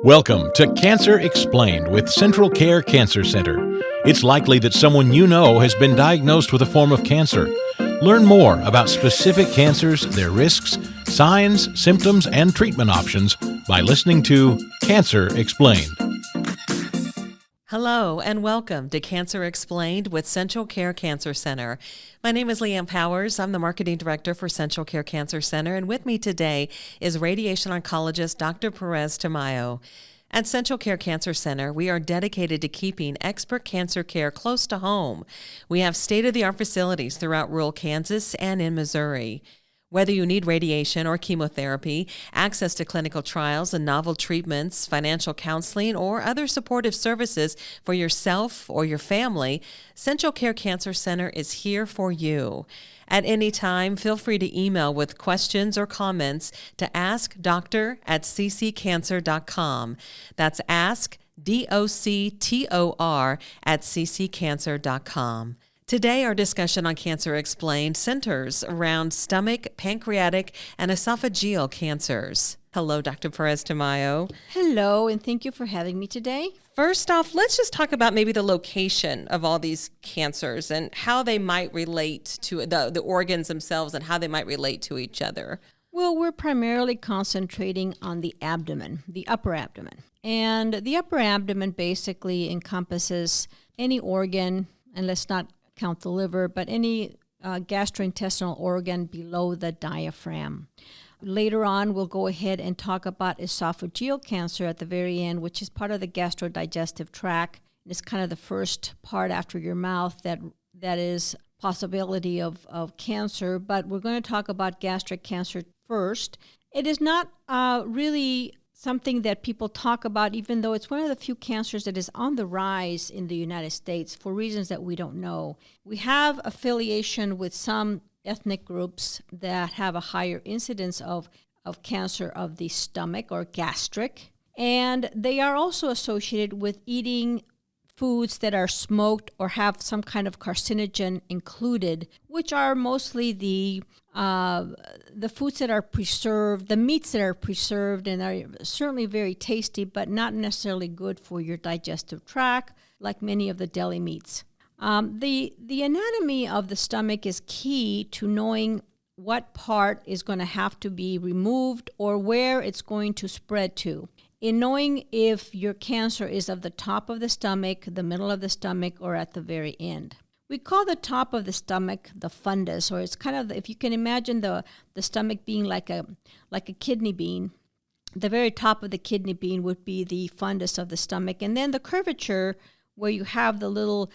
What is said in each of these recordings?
Welcome to Cancer Explained with Central Care Cancer Center. It's likely that someone you know has been diagnosed with a form of cancer. Learn more about specific cancers, their risks, signs, symptoms, and treatment options by listening to Cancer Explained. Hello and welcome to Cancer Explained with Central Care Cancer Center. My name is Leanne Powers. I'm the Marketing Director for Central Care Cancer Center, and with me today is Radiation Oncologist Dr. Perez-Tamayo. At Central Care Cancer Center, we are dedicated to keeping expert cancer care close to home. We have state-of-the-art facilities throughout rural Kansas and in Missouri. Whether you need radiation or chemotherapy, access to clinical trials and novel treatments, financial counseling, or other supportive services for yourself or your family, Central Care Cancer Center is here for you. At any time, feel free to email with questions or comments to askdoctor@cccancer.com. That's ask, D-O-C-T-O-R, @cccancer.com. Today, our discussion on Cancer Explained centers around stomach, pancreatic, and esophageal cancers. Hello, Dr. Perez-Tamayo. Hello, and thank you for having me today. First off, let's just talk about maybe the location of all these cancers and how they might relate to the organs themselves and how they might relate to each other. Well, we're primarily concentrating on the abdomen, the upper abdomen. And the upper abdomen basically encompasses any organ, and let's not count the liver, but any gastrointestinal organ below the diaphragm. Later on, we'll go ahead and talk about esophageal cancer at the very end, which is part of the gastrodigestive tract. It's kind of the first part after your mouth that is possibility of cancer, but we're going to talk about gastric cancer first. It is not really something that people talk about, even though it's one of the few cancers that is on the rise in the United States for reasons that we don't know. We have affiliation with some ethnic groups that have a higher incidence of cancer of the stomach or gastric, and they are also associated with eating foods that are smoked or have some kind of carcinogen included, which are mostly the foods that are preserved, the meats that are preserved and are certainly very tasty, but not necessarily good for your digestive tract, like many of the deli meats. The anatomy of the stomach is key to knowing what part is going to have to be removed or where it's going to spread to. In knowing if your cancer is of the top of the stomach, the middle of the stomach, or at the very end. We call the top of the stomach the fundus, or it's kind of, if you can imagine the stomach being like a kidney bean, the very top of the kidney bean would be the fundus of the stomach. And then the curvature, where you have the little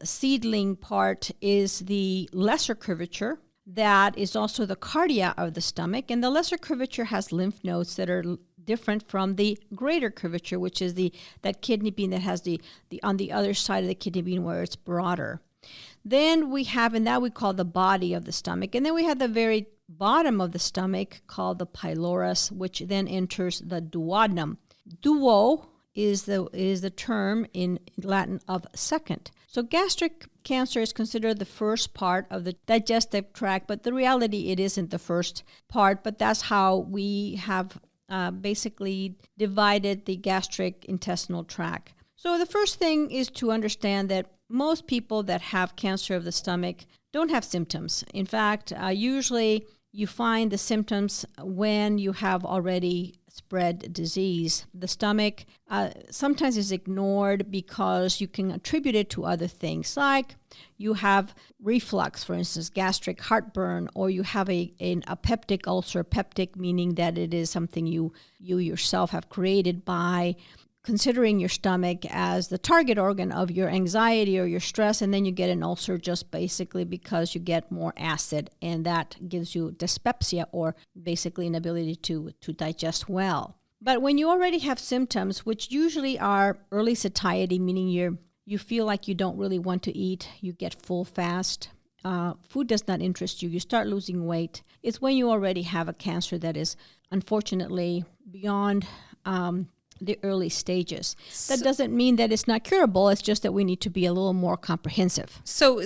seedling part, is the lesser curvature. That is also the cardia of the stomach, and the lesser curvature has lymph nodes that are different from the greater curvature, which is that kidney bean that has the on the other side of the kidney bean where it's broader. Then we have, and that we call the body of the stomach, and then we have the very bottom of the stomach called the pylorus, which then enters the duodenum. Duo is the term in Latin of second. So gastric cancer is considered the first part of the digestive tract, but the reality it isn't the first part, but that's how we have basically divided the gastric intestinal tract. So the first thing is to understand that most people that have cancer of the stomach don't have symptoms. In fact, usually you find the symptoms when you have already spread disease. The stomach sometimes is ignored because you can attribute it to other things, like you have reflux, for instance, gastric heartburn, or you have a peptic ulcer, peptic meaning that it is something you yourself have created by considering your stomach as the target organ of your anxiety or your stress, and then you get an ulcer just basically because you get more acid, and that gives you dyspepsia, or basically inability to digest well. But when you already have symptoms, which usually are early satiety, meaning you feel like you don't really want to eat, you get full fast, food does not interest you, you start losing weight, it's when you already have a cancer that is unfortunately beyond the early stages. That doesn't mean that it's not curable. It's just that we need to be a little more comprehensive. So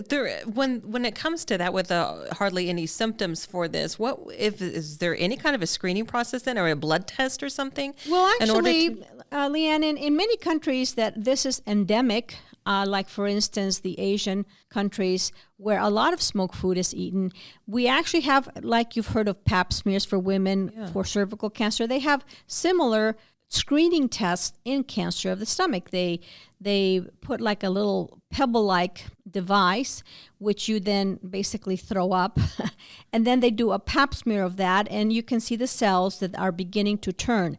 when it comes to that, with hardly any symptoms for this, is there any kind of a screening process then, or a blood test or something? Well, actually, Leanne, in many countries that this is endemic, like for instance the Asian countries where a lot of smoked food is eaten, we actually have, like you've heard of pap smears for women for cervical cancer. They have similar screening tests in cancer of the stomach. They put like a little pebble-like device, which you then basically throw up, and then they do a pap smear of that, and you can see the cells that are beginning to turn.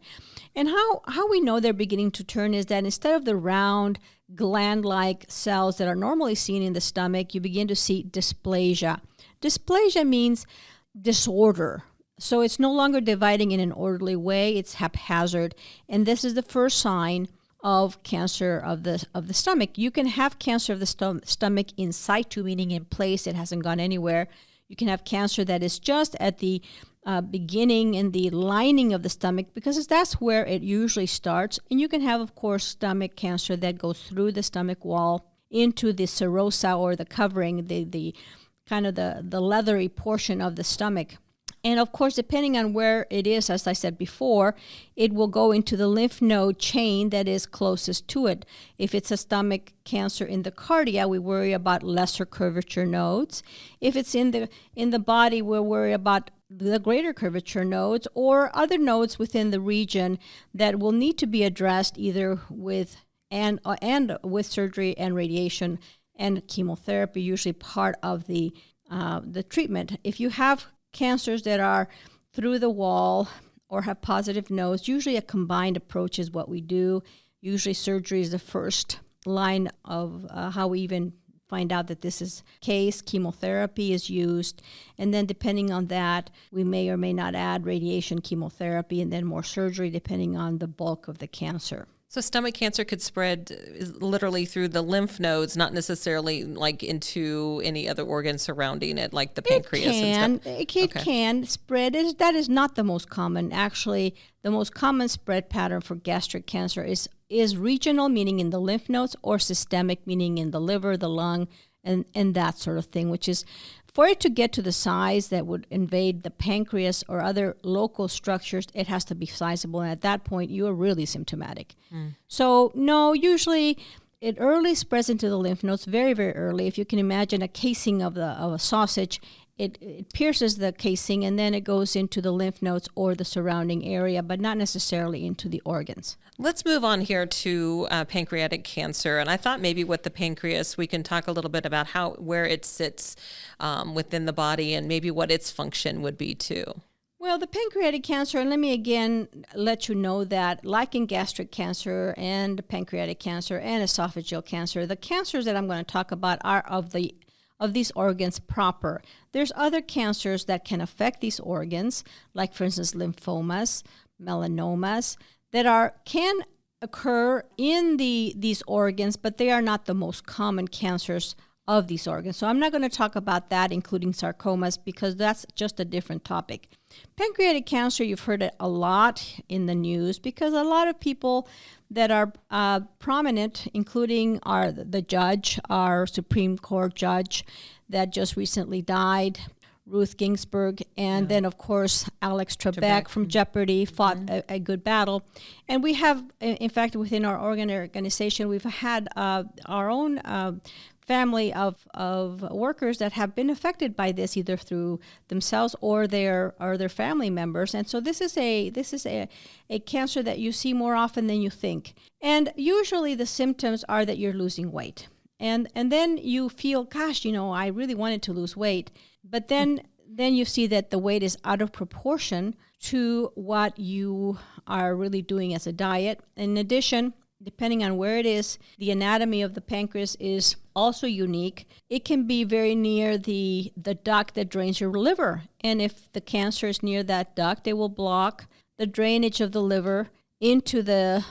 And how we know they're beginning to turn is that instead of the round gland-like cells that are normally seen in the stomach, you begin to see dysplasia. Dysplasia means disorder. So it's no longer dividing in an orderly way, it's haphazard. And this is the first sign of cancer of the stomach. You can have cancer of the stomach in situ, meaning in place, it hasn't gone anywhere. You can have cancer that is just at the beginning in the lining of the stomach, because that's where it usually starts. And you can have, of course, stomach cancer that goes through the stomach wall into the serosa, or the covering, the kind of the leathery portion of the stomach. And of course, depending on where it is, as I said before, it will go into the lymph node chain that is closest to it. If it's a stomach cancer in the cardia, we worry about lesser curvature nodes. If it's in the body, we'll worry about the greater curvature nodes, or other nodes within the region that will need to be addressed either with and with surgery and radiation and chemotherapy, usually part of the treatment. If you have cancers that are through the wall or have positive nodes, usually a combined approach is what we do. Usually surgery is the first line of how we even find out that this is case. Chemotherapy is used, and then depending on that, we may or may not add radiation, chemotherapy, and then more surgery depending on the bulk of the cancer. So stomach cancer could spread literally through the lymph nodes, not necessarily like into any other organ surrounding it, like the pancreas and stuff? It can spread. That is not the most common. Actually, the most common spread pattern for gastric cancer is regional, meaning in the lymph nodes, or systemic, meaning in the liver, the lung, and that sort of thing, which is for it to get to the size that would invade the pancreas or other local structures, it has to be sizable. And at that point, you are really symptomatic. So no, usually it early spreads into the lymph nodes, very, very early. If you can imagine a casing of a sausage, it pierces the casing, and then it goes into the lymph nodes or the surrounding area, but not necessarily into the organs. Let's move on here to pancreatic cancer. And I thought maybe with the pancreas, we can talk a little bit about where it sits within the body, and maybe what its function would be too. Well, the pancreatic cancer, and let me again let you know that like in gastric cancer and pancreatic cancer and esophageal cancer, the cancers that I'm going to talk about are of these organs proper. There's other cancers that can affect these organs, like for instance lymphomas, melanomas, that can occur in these organs, but they are not the most common cancers of these organs. So I'm not going to talk about that, including sarcomas, because that's just a different topic. Pancreatic cancer, you've heard it a lot in the news, because a lot of people that are prominent, including our Supreme Court judge that just recently died, Ruth Ginsburg, and then, of course, Alex Trebek from Jeopardy fought a good battle. And we have, in fact, within our organization, we've had our own family of workers that have been affected by this, either through themselves or their family members. And so this is a cancer that you see more often than you think. And usually the symptoms are that you're losing weight. And then you feel, gosh, I really wanted to lose weight. But then you see that the weight is out of proportion to what you are really doing as a diet. In addition, depending on where it is, the anatomy of the pancreas is also unique. It can be very near the duct that drains your liver. And if the cancer is near that duct, it will block the drainage of the liver into the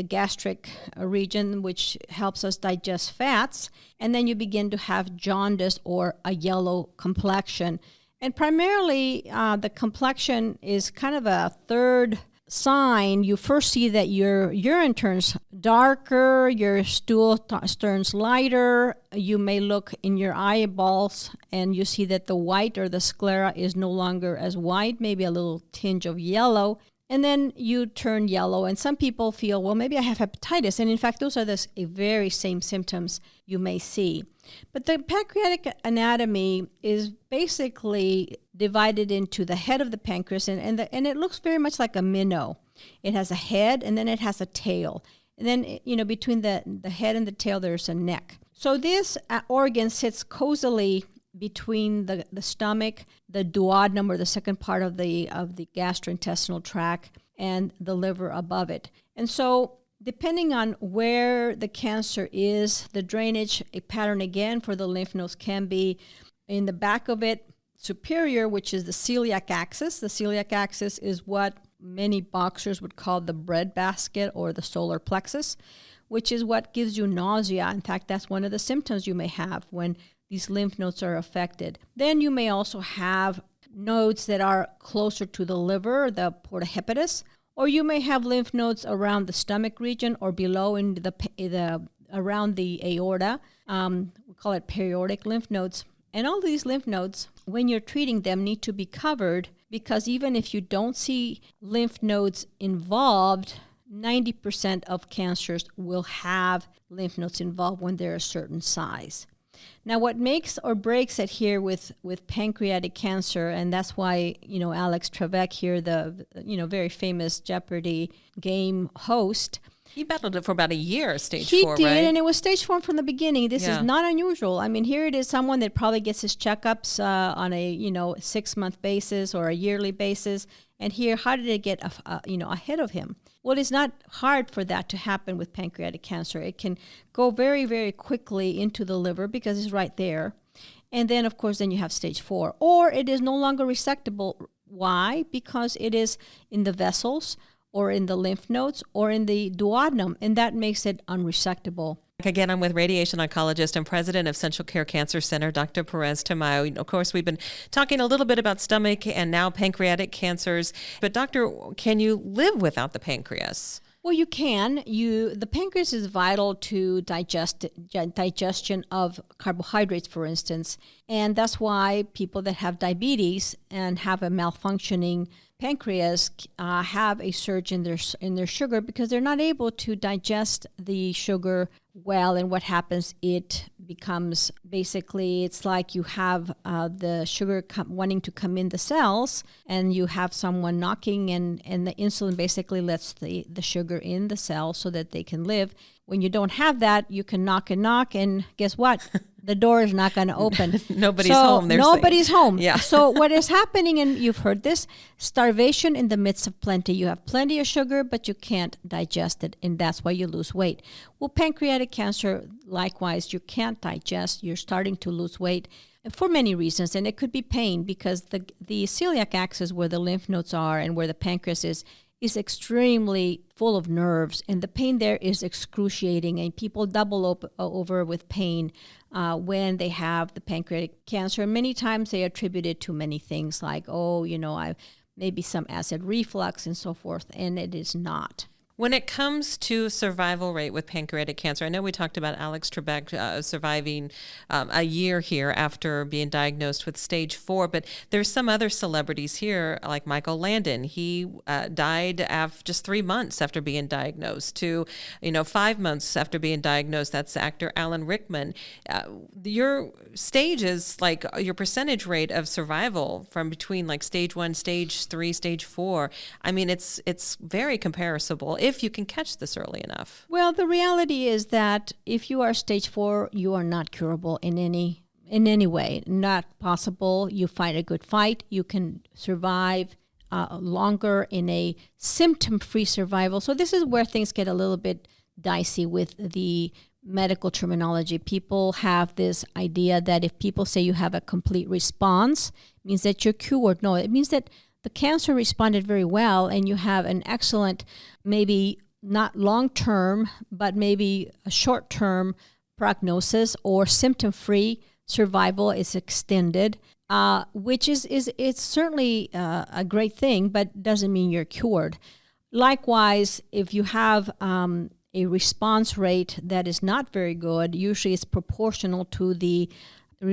gastric region, which helps us digest fats, and then you begin to have jaundice or a yellow complexion. And primarily, the complexion is kind of a third sign, you first see that your urine turns darker, your stool turns lighter. You may look in your eyeballs and you see that the white or the sclera is no longer as white, maybe a little tinge of yellow. And then you turn yellow, and some people feel, well, maybe I have hepatitis. And in fact, those are the very same symptoms you may see. But the pancreatic anatomy is basically divided into the head of the pancreas, and it looks very much like a minnow. It has a head, and then it has a tail. And then, between the head and the tail, there's a neck. So this organ sits cozily between the stomach, the duodenum, or the second part of the gastrointestinal tract, and the liver above it. And so depending on where the cancer is, the drainage pattern again for the lymph nodes can be in the back of it, superior, which is the celiac axis. The celiac axis is what many boxers would call the breadbasket or the solar plexus, which is what gives you nausea. In fact, that's one of the symptoms you may have when these lymph nodes are affected. Then you may also have nodes that are closer to the liver, the porta hepatis, or you may have lymph nodes around the stomach region or below in around the aorta. We call it periaortic lymph nodes. And all these lymph nodes, when you're treating them, need to be covered, because even if you don't see lymph nodes involved, 90% of cancers will have lymph nodes involved when they're a certain size. Now, what makes or breaks it here with pancreatic cancer, and that's why, Alex Trebek here, the, very famous Jeopardy game host, He battled it for about a year, stage 4, He did, right? and it was stage 4 from the beginning. This is not unusual. I mean, here it is, someone that probably gets his checkups on a 6-month basis or a yearly basis. And here, how did it get ahead of him? Well, it's not hard for that to happen with pancreatic cancer. It can go very, very quickly into the liver because it's right there. And then, of course, then you have stage 4. Or it is no longer resectable. Why? Because it is in the vessels or in the lymph nodes or in the duodenum, and that makes it unresectable. Again, I'm with radiation oncologist and president of Central Care Cancer Center, Dr. Perez-Tamayo. Of course, we've been talking a little bit about stomach and now pancreatic cancers. But doctor, can you live without the pancreas? Well, you can. The pancreas is vital to digestion of carbohydrates, for instance. And that's why people that have diabetes and have a malfunctioning pancreas have a surge in their sugar, because they're not able to digest the sugar well. And what happens, it becomes basically, it's like you have the sugar wanting to come in the cells, and you have someone knocking, and the insulin basically lets the sugar in the cell so that they can live. When you don't have that, you can knock, and guess what? The door is not going to open. Nobody's home. Nobody's home. Yeah. So what is happening, and you've heard this, starvation in the midst of plenty. You have plenty of sugar, but you can't digest it, and that's why you lose weight. Well, pancreatic cancer, likewise, you can't digest. You're starting to lose weight for many reasons, and it could be pain, because the celiac axis, where the lymph nodes are and where the pancreas is extremely full of nerves, and the pain there is excruciating, and people double over with pain when they have the pancreatic cancer. And many times they attribute it to many things like, maybe some acid reflux and so forth, and it is not. When it comes to survival rate with pancreatic cancer, I know we talked about Alex Trebek surviving a year here after being diagnosed with stage 4, but there's some other celebrities here, like Michael Landon. He died just 3 months after being diagnosed, to 5 months after being diagnosed. That's actor Alan Rickman. Your stage is like your percentage rate of survival from between like stage 1, stage 3, stage 4. I mean, it's very comparable if you can catch this early enough. Well, the reality is that if you are stage 4, you are not curable in any way. Not possible. You fight a good fight. You can survive longer in a symptom-free survival. So this is where things get a little bit dicey with the medical terminology. People have this idea that if people say you have a complete response, it means that you're cured. No, it means that the cancer responded very well, and you have an excellent, maybe not long-term, but maybe a short-term prognosis, or symptom-free survival is extended, which is it's certainly a great thing, but doesn't mean you're cured. Likewise, if you have a response rate that is not very good, usually it's proportional to the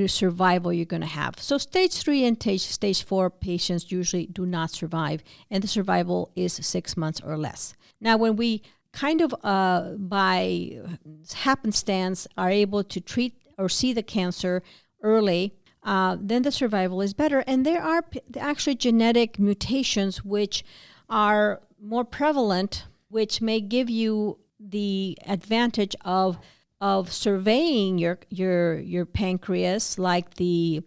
survival you're going to have. So stage 3 and stage 4 patients usually do not survive, and the survival is 6 months or less. Now, when we kind of by happenstance are able to treat or see the cancer early, then the survival is better. And there are actually genetic mutations which are more prevalent, which may give you the advantage of surveying your pancreas, like the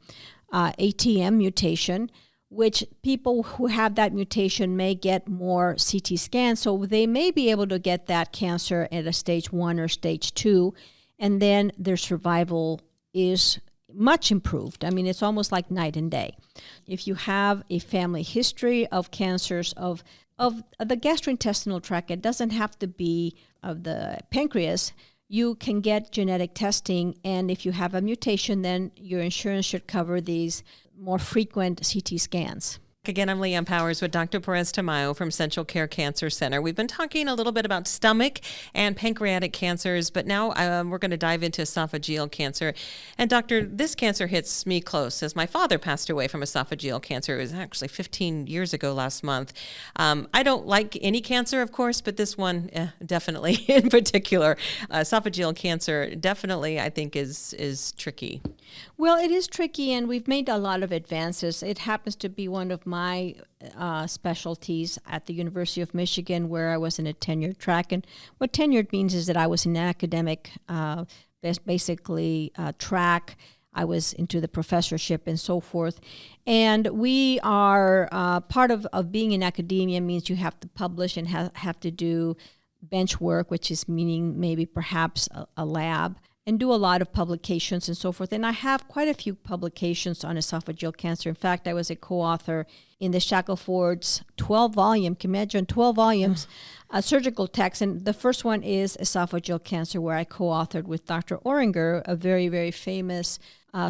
ATM mutation, which people who have that mutation may get more CT scans. So they may be able to get that cancer at a stage 1 or stage 2, and then their survival is much improved. I mean, it's almost like night and day. If you have a family history of cancers of the gastrointestinal tract, it doesn't have to be of the pancreas. You can get genetic testing, and if you have a mutation, then your insurance should cover these more frequent CT scans. Again, I'm Leanne Powers with Dr. Perez-Tamayo from Central Care Cancer Center. We've been talking a little bit about stomach and pancreatic cancers, but now we're going to dive into esophageal cancer. And doctor, this cancer hits me close, as my father passed away from esophageal cancer. It was actually 15 years ago last month. I don't like any cancer, of course, but this one definitely in particular. Esophageal cancer definitely, I think, is tricky. Well, it is tricky, and we've made a lot of advances. It happens to be one of my specialties at the University of Michigan, where I was in a tenured track. And what tenured means is that I was in an academic, basically track. I was into the professorship and so forth. And we are part of being in academia means you have to publish and have to do bench work, which is meaning maybe perhaps a lab, and do a lot of publications and so forth. And I have quite a few publications on esophageal cancer. In fact, I was a co-author in the Shackelford's 12-volume, can you imagine, 12 volumes, surgical text. And the first one is esophageal cancer, where I co-authored with Dr. Oringer, a very, very famous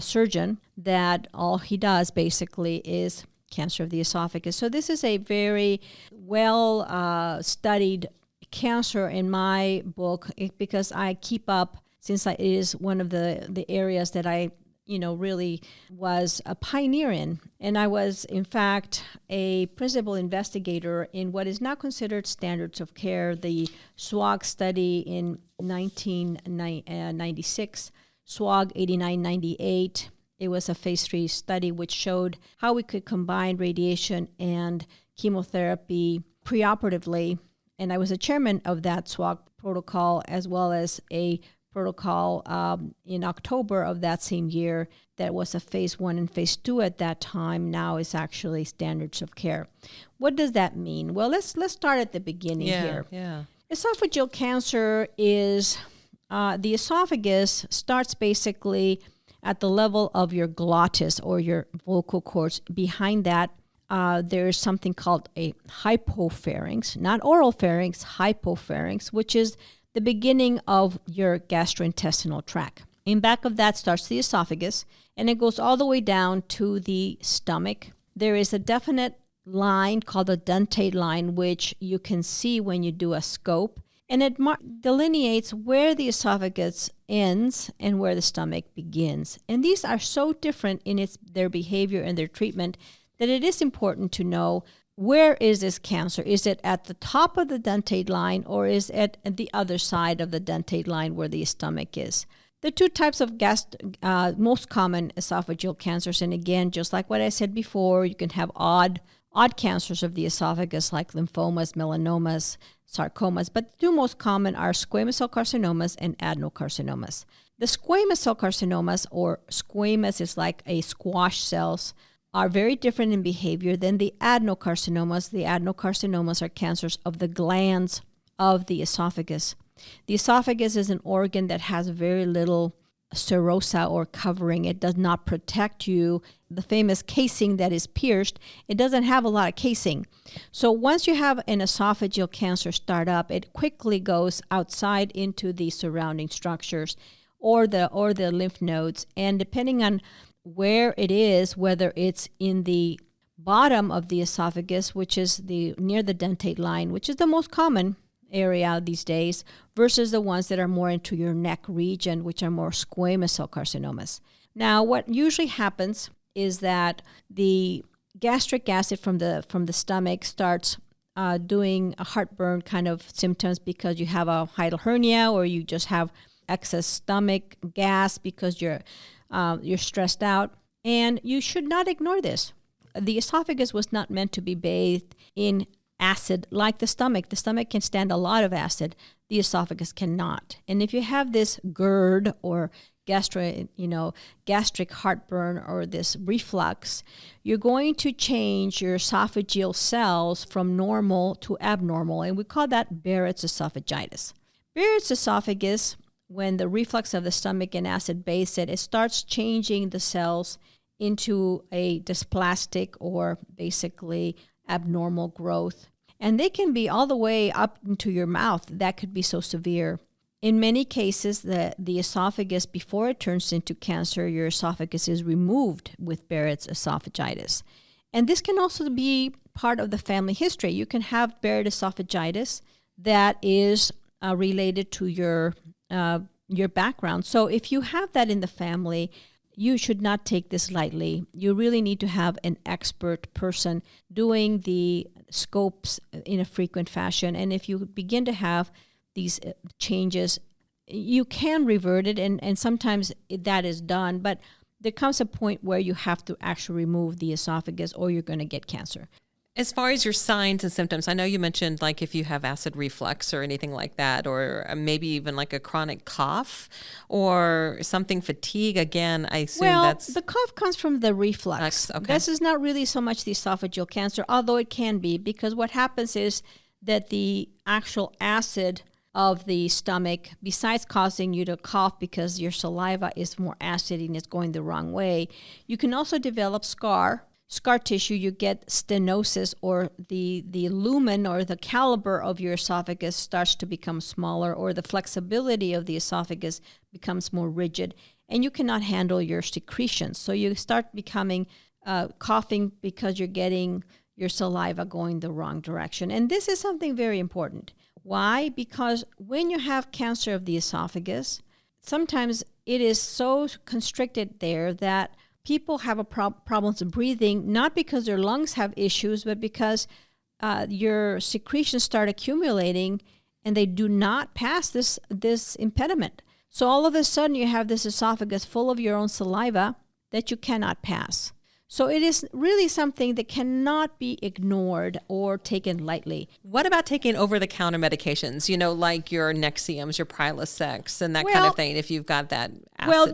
surgeon, that all he does basically is cancer of the esophagus. So this is a very well studied cancer in my book, because I keep up, since it is one of the areas that I, really was a pioneer in. And I was, in fact, a principal investigator in what is now considered standards of care, the SWOG study in 1996, SWOG 8998. It was a phase 3 study which showed how we could combine radiation and chemotherapy preoperatively. And I was a chairman of that SWOG protocol, as well as a protocol in October of that same year that was a phase 1 and phase 2 at that time. Now is actually standards of care. What does that mean? Well, let's start at the beginning here. Yeah. Esophageal cancer is the esophagus starts basically at the level of your glottis or your vocal cords. Behind that, there's something called a hypopharynx, not oral pharynx, hypopharynx, which is the beginning of your gastrointestinal tract. In back of that starts the esophagus, and it goes all the way down to the stomach. There is a definite line called a dentate line, which you can see when you do a scope, and it delineates where the esophagus ends and where the stomach begins. And these are so different in their behavior and their treatment that it is important to know, where is this cancer? Is it at the top of the dentate line, or is it at the other side of the dentate line where the stomach is? The two types of most common esophageal cancers, and again, just like what I said before, you can have odd cancers of the esophagus like lymphomas, melanomas, sarcomas, but the two most common are squamous cell carcinomas and adenocarcinomas. The squamous cell carcinomas, or squamous is like a squash cells, are very different in behavior than the adenocarcinomas. The adenocarcinomas are cancers of the glands of the esophagus. The esophagus is an organ that has very little serosa or covering. It does not protect you. The famous casing that is pierced, it doesn't have a lot of casing. So once you have an esophageal cancer start up, it quickly goes outside into the surrounding structures or the lymph nodes. And depending on where it is, whether it's in the bottom of the esophagus, which is near the dentate line, which is the most common area these days, versus the ones that are more into your neck region, which are more squamous cell carcinomas. Now, what usually happens is that the gastric acid from the stomach starts doing a heartburn kind of symptoms because you have a hiatal hernia, or you just have excess stomach gas because you're stressed out. And you should not ignore this. The esophagus was not meant to be bathed in acid like the stomach. The stomach can stand a lot of acid. The esophagus cannot. And if you have this GERD or gastric heartburn or this reflux, you're going to change your esophageal cells from normal to abnormal, and we call that Barrett's esophagitis. Barrett's esophagus, when the reflux of the stomach and acid bathes it, it starts changing the cells into a dysplastic or basically abnormal growth. And they can be all the way up into your mouth. That could be so severe. In many cases, the esophagus, before it turns into cancer, your esophagus is removed with Barrett's esophagitis. And this can also be part of the family history. You can have Barrett's esophagitis that is related to your background. So if you have that in the family, you should not take this lightly. You really need to have an expert person doing the scopes in a frequent fashion. And if you begin to have these changes, you can revert it, and sometimes that is done. But there comes a point where you have to actually remove the esophagus or you're going to get cancer. As far as your signs and symptoms, I know you mentioned like if you have acid reflux or anything like that, or maybe even like a chronic cough or something, fatigue. Again, I assume the cough comes from the reflux. Okay. This is not really so much the esophageal cancer, although it can be, because what happens is that the actual acid of the stomach, besides causing you to cough because your saliva is more acid and it's going the wrong way, you can also develop scar tissue. You get stenosis, or the lumen or the caliber of your esophagus starts to become smaller, or the flexibility of the esophagus becomes more rigid, and you cannot handle your secretions. So you start becoming coughing because you're getting your saliva going the wrong direction. And this is something very important. Why? Because when you have cancer of the esophagus, sometimes it is so constricted there that people have problems breathing, not because their lungs have issues, but because your secretions start accumulating and they do not pass this impediment. So all of a sudden you have this esophagus full of your own saliva that you cannot pass. So it is really something that cannot be ignored or taken lightly. What about taking over-the-counter medications, like your Nexiums, your Prilosec, and that kind of thing, if you've got that acid? Well,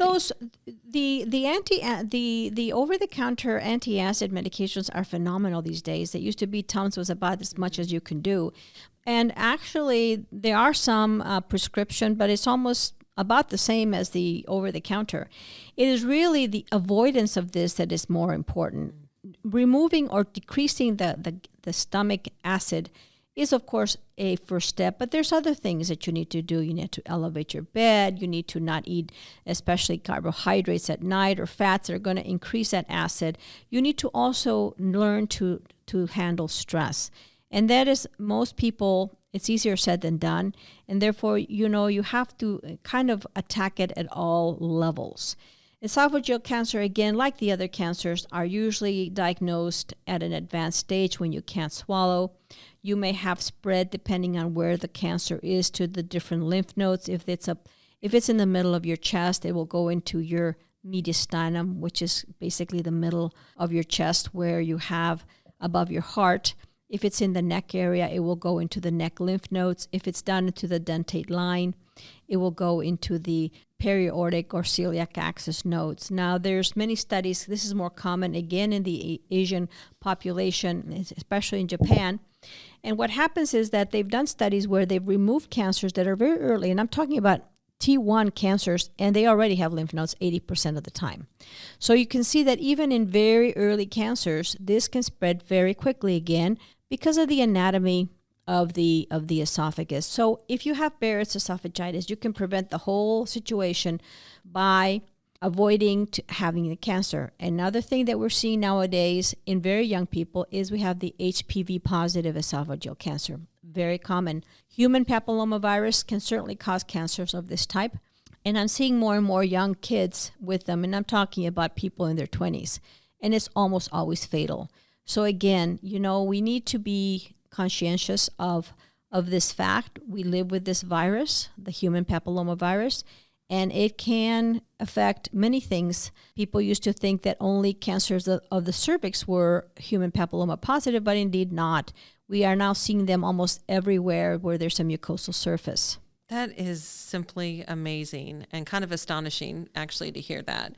the over-the-counter anti-acid medications are phenomenal these days. It used to be Tums was about as much as you can do. And actually, there are some prescription, but it's almost about the same as the over-the-counter. It is really the avoidance of this that is more important. Removing or decreasing the stomach acid is, of course, a first step, but there's other things that you need to do. You need to elevate your bed. You need to not eat, especially carbohydrates at night or fats that are going to increase that acid. You need to also learn to handle stress. And that is, most people, it's easier said than done. And therefore, you have to kind of attack it at all levels. Esophageal cancer, again, like the other cancers, are usually diagnosed at an advanced stage when you can't swallow. You may have spread, depending on where the cancer is, to the different lymph nodes. If it's in the middle of your chest, it will go into your mediastinum, which is basically the middle of your chest where you have above your heart. If it's in the neck area, it will go into the neck lymph nodes. If it's down into the dentate line, it will go into the periaortic or celiac axis nodes. Now, there's many studies. This is more common, again, in the Asian population, especially in Japan. And what happens is that they've done studies where they've removed cancers that are very early, and I'm talking about T1 cancers, and they already have lymph nodes 80% of the time. So you can see that even in very early cancers, this can spread very quickly again because of the anatomy of the esophagus. So if you have Barrett's esophagitis, you can prevent the whole situation by avoiding having the cancer. Another thing that we're seeing nowadays in very young people is we have the HPV positive esophageal cancer. Very common. Human papillomavirus can certainly cause cancers of this type. And I'm seeing more and more young kids with them, and I'm talking about people in their 20s. And it's almost always fatal. So again, we need to be conscientious of this fact. We live with this virus, the human papillomavirus, and it can affect many things. People used to think that only cancers of the cervix were human papilloma positive, but indeed not. We are now seeing them almost everywhere where there's a mucosal surface. That is simply amazing and kind of astonishing, actually, to hear that.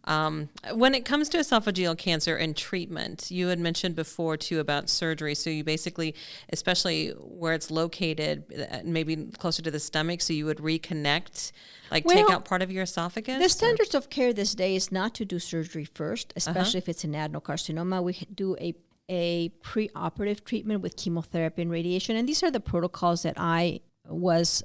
When it comes to esophageal cancer and treatment, you had mentioned before too about surgery. So you basically, especially where it's located, maybe closer to the stomach, so you would reconnect, take out part of your esophagus? The standards of care this day is not to do surgery first, especially if it's an adenocarcinoma. We do a preoperative treatment with chemotherapy and radiation. And these are the protocols that I was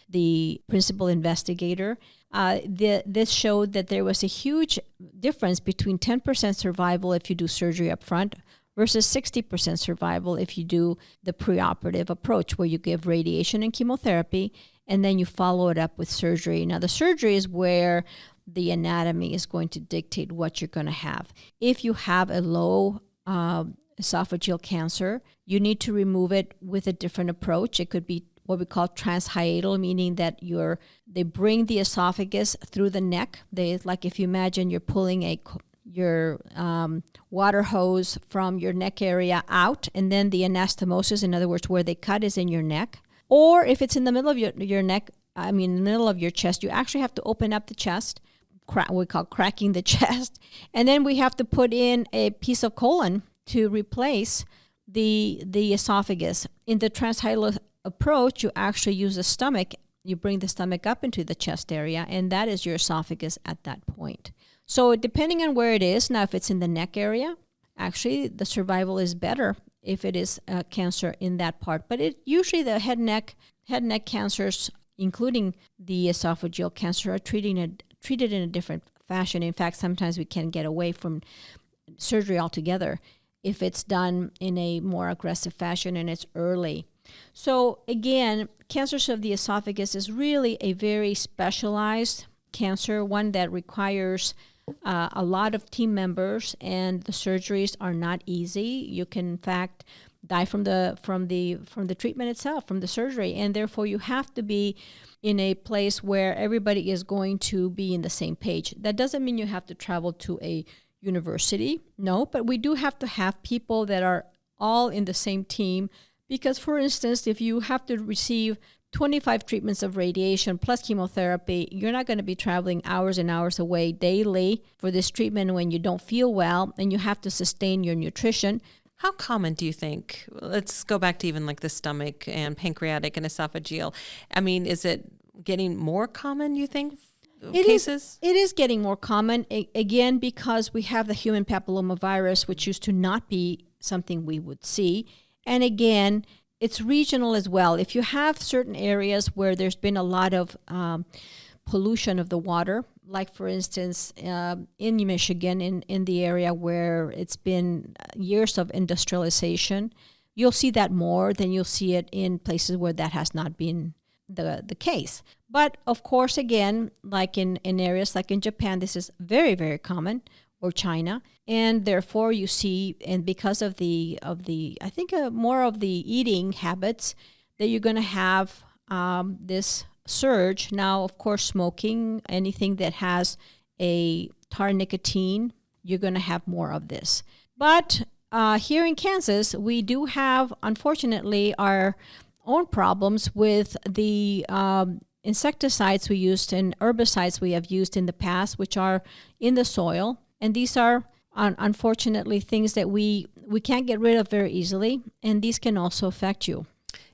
the principal investigator. This showed that there was a huge difference between 10% survival if you do surgery up front versus 60% survival if you do the preoperative approach, where you give radiation and chemotherapy and then you follow it up with surgery. Now, the surgery is where the anatomy is going to dictate what you're going to have. If you have a low esophageal cancer, you need to remove it with a different approach. It could be what we call transhiatal, meaning that they bring the esophagus through the neck. Like if you imagine you're pulling your water hose from your neck area out, and then the anastomosis, in other words, where they cut, is in your neck. Or if it's in the middle of your neck, in the middle of your chest, you actually have to open up the chest, we call cracking the chest, and then we have to put in a piece of colon to replace the esophagus. In the transhiatal approach, you actually use the stomach. You bring the stomach up into the chest area, and that is your esophagus at that point. So depending on where it is, now if it's in the neck area, actually the survival is better if it is cancer in that part. But usually the head neck cancers, including the esophageal cancer, are treated in a different fashion. In fact, sometimes we can get away from surgery altogether if it's done in a more aggressive fashion and it's early. So again, cancers of the esophagus is really a very specialized cancer, one that requires a lot of team members, and the surgeries are not easy. You can, in fact, die from the treatment itself, from the surgery, and therefore you have to be in a place where everybody is going to be in the same page. That doesn't mean you have to travel to a university, no, but we do have to have people that are all in the same team. Because, for instance, if you have to receive 25 treatments of radiation plus chemotherapy, you're not going to be traveling hours and hours away daily for this treatment when you don't feel well, and you have to sustain your nutrition. How common do you think? Let's go back to even like the stomach and pancreatic and esophageal. Is it getting more common, you think, cases? It is getting more common, again, because we have the human papillomavirus, which used to not be something we would see. And again, it's regional as well. If you have certain areas where there's been a lot of pollution of the water, like for instance in Michigan, in the area where it's been years of industrialization, you'll see that more than you'll see it in places where that has not been the case. But of course, again, like in areas like in Japan, this is very, very common, or China, and therefore you see, and because of the I think more of the eating habits, that you're going to have this surge. Now, of course, smoking, anything that has a tar nicotine, you're going to have more of this. But here in Kansas, we do have, unfortunately, our own problems with the insecticides we used and herbicides we have used in the past, which are in the soil. And these are, unfortunately, things that we can't get rid of very easily, and these can also affect you.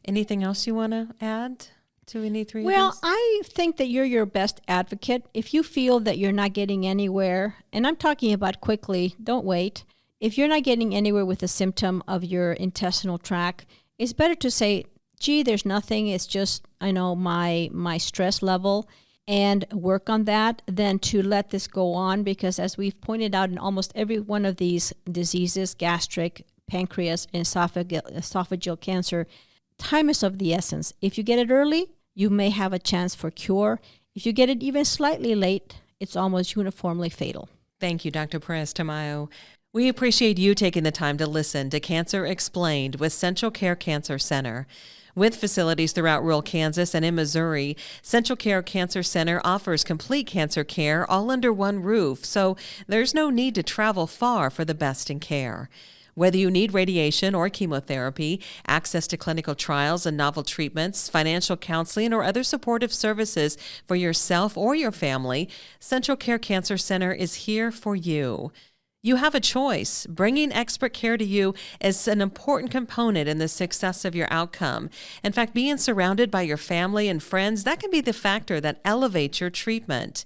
Anything else you want to add to any three of Well, these? I think that you're your best advocate. If you feel that you're not getting anywhere, and I'm talking about quickly, don't wait. If you're not getting anywhere with a symptom of your intestinal tract, it's better to say, gee, there's nothing. It's just, I know, my stress level. and work on that than to let this go on, because as we've pointed out in almost every one of these diseases, gastric, pancreas, and esophageal cancer, time is of the essence. If you get it early, you may have a chance for cure. If you get it even slightly late, it's almost uniformly fatal. Thank you, Dr. Perez-Tamayo. We appreciate you taking the time to listen to Cancer Explained with Central Care Cancer Center. With facilities throughout rural Kansas and in Missouri, Central Care Cancer Center offers complete cancer care all under one roof, so there's no need to travel far for the best in care. Whether you need radiation or chemotherapy, access to clinical trials and novel treatments, financial counseling, or other supportive services for yourself or your family, Central Care Cancer Center is here for you. You have a choice. Bringing expert care to you is an important component in the success of your outcome. In fact, being surrounded by your family and friends, that can be the factor that elevates your treatment.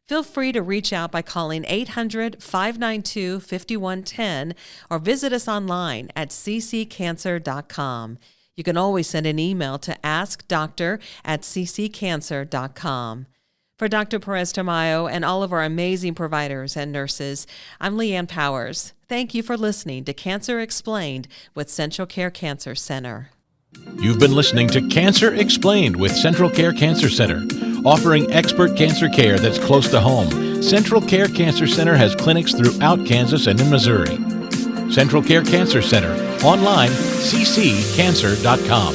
Feel free to reach out by calling 800-592-5110 or visit us online at cccancer.com. You can always send an email to askdoctor@cccancer.com. For Dr. Perez-Tamayo and all of our amazing providers and nurses, I'm Leanne Powers. Thank you for listening to Cancer Explained with Central Care Cancer Center. You've been listening to Cancer Explained with Central Care Cancer Center, offering expert cancer care that's close to home. Central Care Cancer Center has clinics throughout Kansas and in Missouri. Central Care Cancer Center, online, cccancer.com.